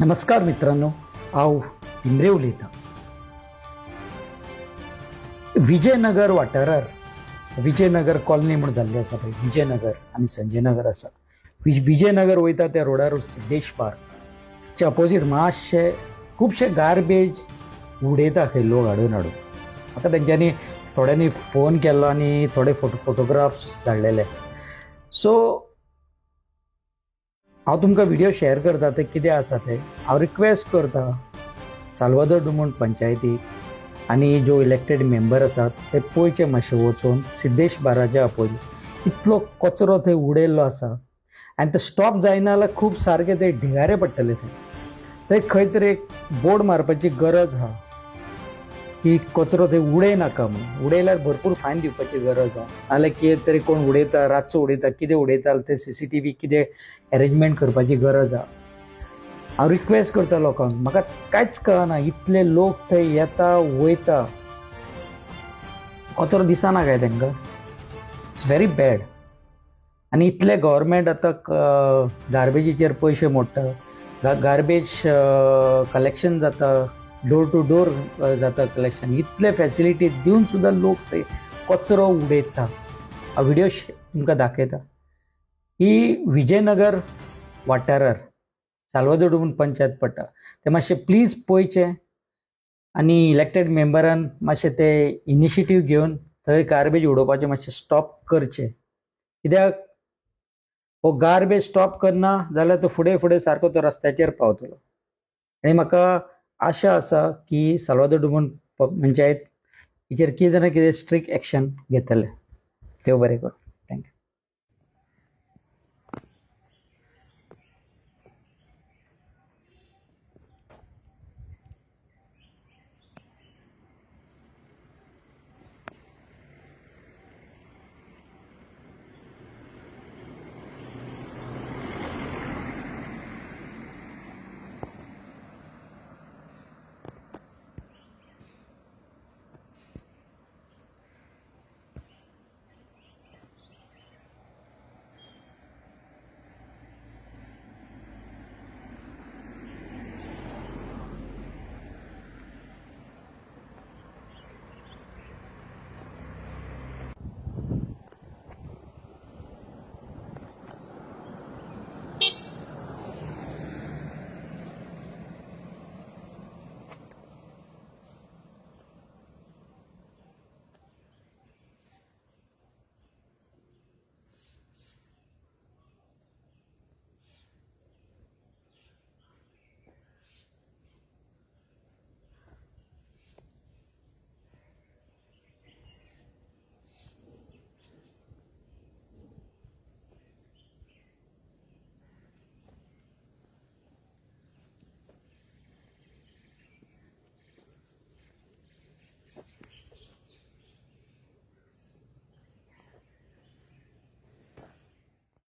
नमस्कार मित्रांनो, हांव इम्रे उलयतां. विजयनगर वाठारार विजयनगर कॉलनी म्हूण जाल्ली आसा पळय, विजयनगर आनी संजयनगर आसा. विजयनगर वयता त्या रोडार सिद्धेश पार्कच्या अपोजीट मातशे खुबशे गार्बेज उडयता खंय लोक हाडून आतां तेंच्यांनी थोड्यांनी फोन केल्लो आनी थोडे फोटोग्राफ्स धाडलेले. सो हांव तुमकां व्हिडिओ शेअर करता ते कितें आसा ते. हांव रिक्वेस्ट करता साल्वादोर डुमोंट पंचायतीक आनी जो इलेक्टेड मेंबर आसात ते पयचे मातशे वचून सिद्धेश बाराच्या अपोजीट इतलो कचरो थंय उडयल्लो आसा आनी ते स्टॉप जायना जाल्यार खूब सारके ते ढिगारे पडटले. थंय खंय तरी एक बोर्ड मारपाची गरज आहा की कचरो थंय उडय नाका म्हणून. उडयल्यार भरपूर फायन दिवपाची गरज आहा. नाल्यार कितें तरी कोण उडयता, रातचो उडयता, कितें उडयता ते CCTV कितें अरेंजमेंट करपाची गरज आहा. हांव रिक्वेस्ट करता लोकांक, म्हाका कांयच कळना इतले लोक थंय येता वयता, कचरो दिसना काय तांकां? It's very bad. आनी इतले गव्हर्मेंट आतां गार्बेजीचेर पयशे मोडटा, गार्बेज कलेक्शन जाता, डोर टू डोर जाता कलेक्शन, इतले फॅसिलिटी दिवन सुद्दां लोक थंय कचरो उडयता. हांव व्हिडिओ तुमकां दाखयता. ही विजयनगर वाठारार साल्वादोर डुमोंट पंचायत पडटा. ते मातशे प्लीज पळयचे आनी इलेक्टेड मेंबरान मातशे ते इनिशिएटीव घेवन थंय गार्बेज उडोवपाचें मातशें स्टॉप करचें. कित्याक हो गार्बेज स्टॉप करना जाल्यार तो फुडें फुडें सारको तो रस्त्याचेर पावतलो. आनी म्हाका आशा आसा की साल्वादोर डुमोंट पंचायत हेचेर कितें ना कितें स्ट्रिक्ट एक्शन घेतले. देव बरें करूं.